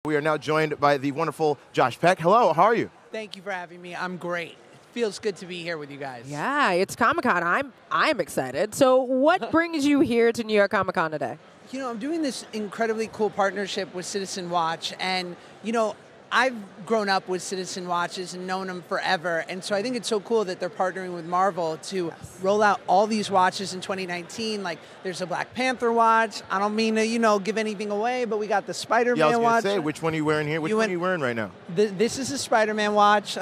We are now joined by the wonderful Josh Peck. Hello, how are you? Thank you for having me. I'm great. Feels good to be here with you guys. Yeah, it's Comic-Con. I'm excited. So what brings you here to New York Comic-Con today? You know, I'm doing this incredibly cool partnership with Citizen Watch, and, you know, I've grown up with Citizen Watches and known them forever, and so I think it's so cool that they're partnering with Marvel to roll out all these watches in 2019. Like, there's a Black Panther watch. I don't mean to, you know, give anything away, but we got the Spider-Man watch. Yeah, I was going to say, which one are you wearing here? Which one are you wearing right now? This is a Spider-Man watch.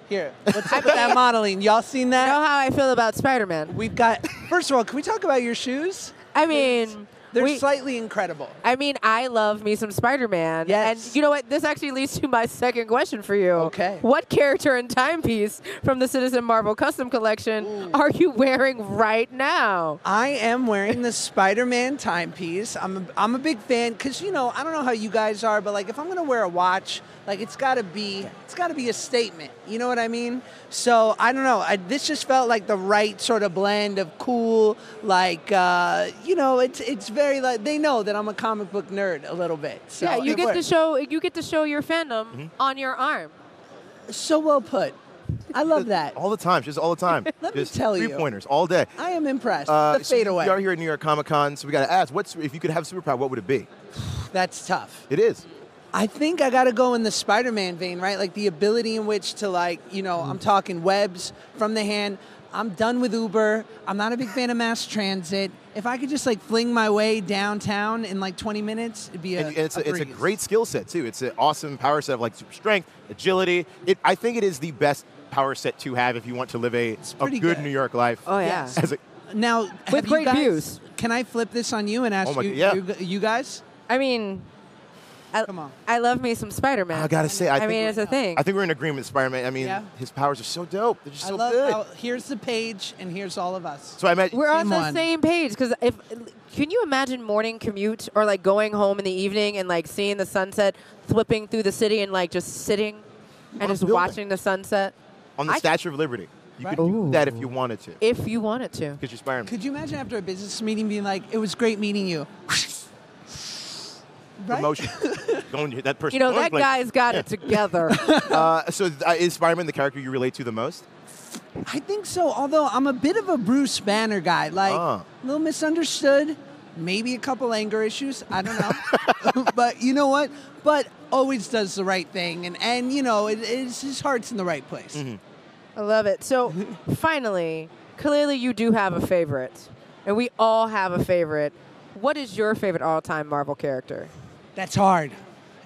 Here, what's up with that modeling? Y'all seen that? You know how I feel about Spider-Man. We've got, first of all, can we talk about your shoes? I mean, they're slightly incredible. I mean, I love me some Spider-Man. Yes. And you know what? This actually leads to my second question for you. Okay. What character and timepiece from the Citizen Marvel Custom Collection are you wearing right now? I am wearing the Spider-Man timepiece. I'm a big fan because, you know, I don't know how you guys are, but like if I'm going to wear a watch, like it's got to be a statement. You know what I mean? So I don't know. This just felt like the right sort of blend of cool, like you know, it's very like they know that I'm a comic book nerd a little bit. So yeah, you get to show your fandom on your arm. So well put. I love that. All the time, just all the time. Let me just tell you. 3-pointers all day. I am impressed. The fadeaway. We are here at New York Comic Con, so we got to ask, if you could have a superpower, what would it be? That's tough. It is. I think I got to go in the Spider-Man vein, right? Like the ability in which to, like, you know, I'm talking webs from the hand. I'm done with Uber. I'm not a big fan of mass transit. If I could just like fling my way downtown in like 20 minutes, it'd be it's a great skill set too. It's an awesome power set of like super strength, agility. I think it is the best power set to have if you want to live a good New York life. Oh yeah. Yes. Now with great views. Can I flip this on you and ask you guys? I mean, come on. I love me some Spider-Man. I gotta say, I mean, it's a thing. I think we're in agreement, Spider-Man. I mean, his powers are so dope. They're just so good. Here's the page, and here's all of us. So I met. We're on the same page because can you imagine morning commute or like going home in the evening and like seeing the sunset, flipping through the city and like just sitting and just watching the sunset on the Statue of Liberty? You could do that if you wanted to. If you wanted to. Because you're Spider-Man. Could you imagine after a business meeting being like, "It was great meeting you." Right? Promotion. That person. You know, that guy's got it together. So is Spider-Man the character you relate to the most? I think so, although I'm a bit of a Bruce Banner guy. Like, a little misunderstood, maybe a couple anger issues, I don't know. But you know what? But always does the right thing, and you know, his heart's in the right place. I love it. So, finally, clearly you do have a favorite, and we all have a favorite. What is your favorite all-time Marvel character? That's hard.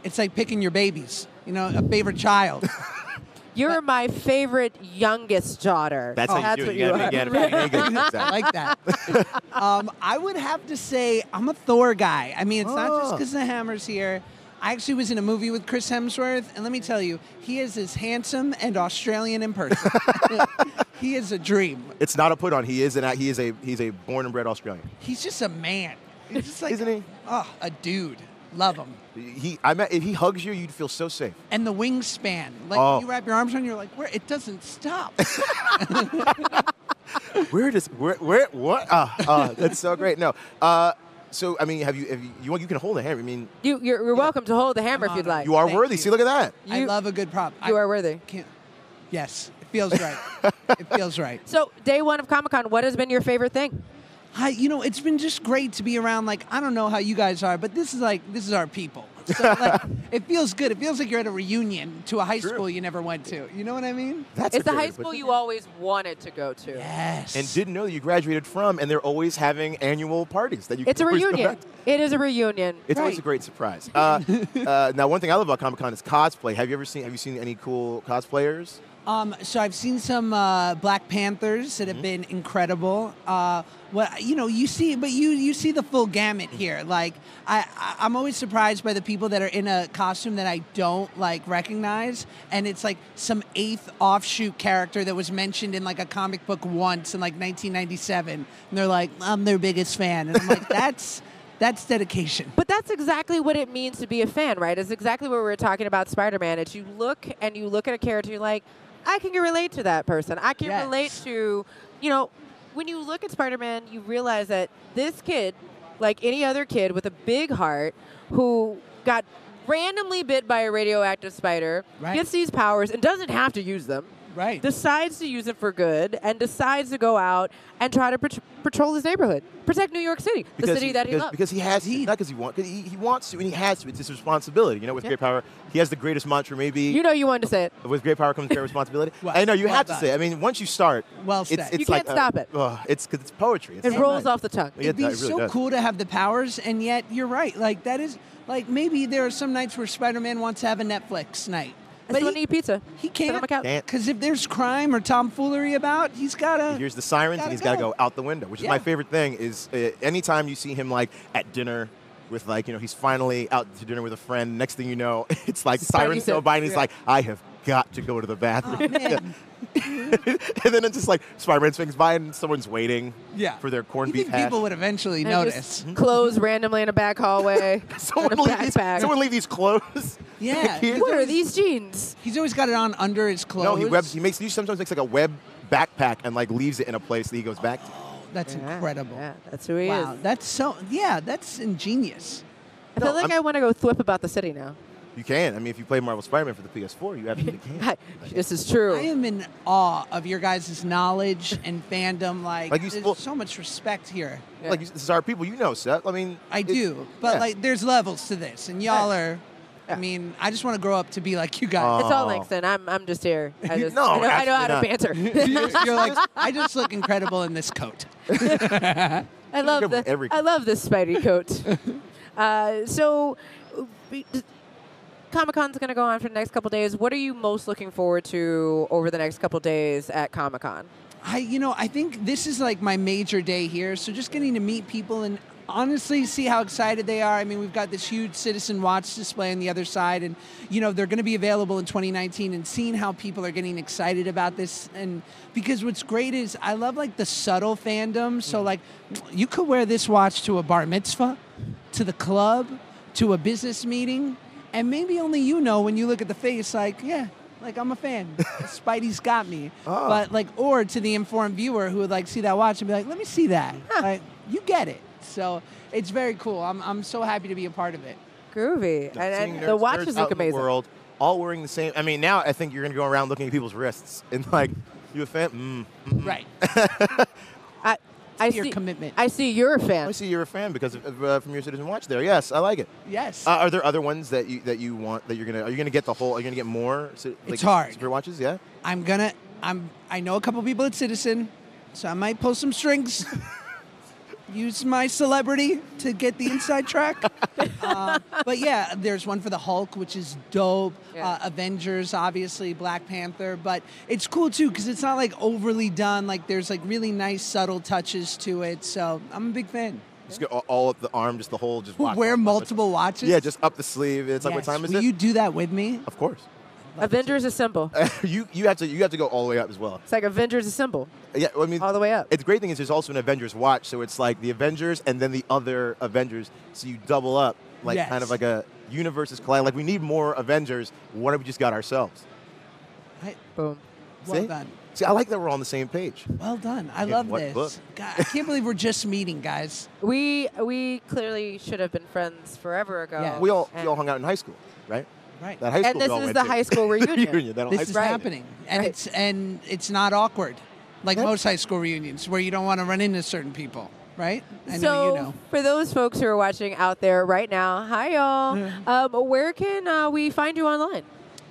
It's like picking your babies, you know, a favorite child. You're my favorite youngest daughter. That's how you do it. You I like that. I would have to say I'm a Thor guy. I mean, it's not just because the hammer's here. I actually was in a movie with Chris Hemsworth, and let me tell you, he is as handsome and Australian in person. He is a dream. It's not a put on. He's a born and bred Australian. He's just a man. He's just like, isn't he? Oh, a dude. Love him. If he hugs you, you'd feel so safe. And the wingspan, like you wrap your arms around, you're like, where? It doesn't stop. What? That's so great. No. So I mean, you can hold the hammer. I mean, you're welcome to hold the hammer if you'd like. You are worthy. See, look at that. I love a good prop. You are worthy. Yes, it feels right. It feels right. So day one of Comic-Con, what has been your favorite thing? You know, it's been just great to be around. Like, I don't know how you guys are, but this is our people. So, like, it feels good. It feels like you're at a reunion to a high school you never went to. You know what I mean? It's the high school you always wanted to go to. Yes. And didn't know that you graduated from, and they're always having annual parties that you. It's a reunion. It is a reunion. It's always a great surprise. Now, one thing I love about Comic-Con is cosplay. Have you seen any cool cosplayers? So I've seen some Black Panthers that have been incredible. You see the full gamut here. Like I'm always surprised by the people that are in a costume that I don't like recognize, and it's like some 8th offshoot character that was mentioned in like a comic book once in like 1997, and they're like, I'm their biggest fan, and I'm like, that's dedication. But that's exactly what it means to be a fan, right? It's exactly what we were talking about Spider-Man. It's you look at a character, you're like, I can relate to that person. I can relate to, you know, when you look at Spider-Man, you realize that this kid, like any other kid with a big heart who got randomly bit by a radioactive spider, gets these powers, and doesn't have to use them. Right. Decides to use it for good, and decides to go out and try to patrol his neighborhood, protect New York City, the city that he loves. Because he has, not because he wants, he wants to, and he has to. It's his responsibility. You know, with great power, he has the greatest mantra. Maybe you know, you wanted to say it. With great power comes great responsibility. I know you have to say it. I mean, once you start, it's you can't stop it. It's because it's poetry. It rolls off the tongue. It'd be so cool to have the powers, and yet you're right. Like that is like maybe there are some nights where Spider-Man wants to have a Netflix night. But he eat pizza. He can't, because if there's crime or tomfoolery about, he's gotta. He hears the sirens and he's got to go out the window, which is my favorite thing. Is anytime you see him like at dinner with like he's finally out to dinner with a friend. Next thing you know, it's like sirens go by and he's like, I have got to go to the bathroom. Oh, man. And then it's just like Spider-Man swings by and someone's waiting for their corned beef hash. People would eventually notice. Clothes randomly in a back hallway. Someone leave these clothes. Yeah. What are these jeans? He's always got it on under his clothes. No, he sometimes makes like a web backpack and like leaves it in a place that he goes back to. That's incredible. Yeah, that's who he is. Wow, that's ingenious. I feel like I want to go thwip about the city now. You can. I mean, if you play Marvel Spider-Man for the PS4, you absolutely can. This is true. I am in awe of your guys' knowledge and fandom. There's so much respect here. Yeah. Like, this is our people. You know, Seth. I mean, I do. But, like, there's levels to this. And y'all are... I mean, I just want to grow up to be like you guys. It's all Langston. I'm just here. I know how to banter. You're like, I just look incredible in this coat. I love this Spidey coat. So, Comic-Con's going to go on for the next couple days. What are you most looking forward to over the next couple days at Comic-Con? I think this is like my major day here. So just getting to meet people and honestly see how excited they are. I mean, we've got this huge Citizen Watch display on the other side, and they're going to be available in 2019. And seeing how people are getting excited about this, and because what's great is I love like the subtle fandom. So like, you could wear this watch to a bar mitzvah, to the club, to a business meeting, and maybe only when you look at the face, like I'm a fan. Spidey's got me. Oh. But like, or to the informed viewer who would like see that watch and be like, let me see that. Like, you get it. So it's very cool. I'm so happy to be a part of it. Groovy. And the watches look amazing. World, all wearing the same. I mean, now I think you're going to go around looking at people's wrists and like, you a fan? Right. I see your commitment. I see you're a fan. I see you're a fan because of from your Citizen Watch there. Yes, I like it. Yes. Are there other ones that you want that are you gonna get the whole? Are you gonna get more? It's hard. Spirit watches, yeah. I know a couple people at Citizen, so I might pull some strings. Use my celebrity to get the inside track. But yeah, there's one for the Hulk, which is dope. Yeah. Avengers, obviously, Black Panther. But it's cool, too, because it's not, like, overly done. Like, there's, like, really nice, subtle touches to it. So I'm a big fan. Just get all up the arm, just the whole, just watch. Wear multiple watches? Yeah, just up the sleeve. It's like, what time is it? Will you do that with me? Of course. Avengers Assemble. you have to go all the way up as well. It's like Avengers Assemble. Yeah, I mean, all the way up. The great thing is there's also an Avengers watch, so it's like the Avengers and then the other Avengers, so you double up, like kind of like a universes collide. Like we need more Avengers. What if we just got ourselves? Boom. Well done. See, I like that we're on the same page. Well done. I love this. Book? God, I can't believe we're just meeting, guys. We clearly should have been friends forever ago. Yeah. We all hung out in high school, right? Right. That high school and this is the high school reunion. This is happening, and it's not awkward, like most high school reunions where you don't want to run into certain people, right? I know you know. For those folks who are watching out there right now, hi y'all. Where can we find you online?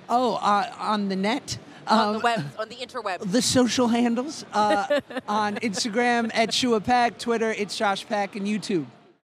Oh, on the net. On the web, on the interweb. The social handles on Instagram at Shua Peck, Twitter it's Josh Peck, and YouTube.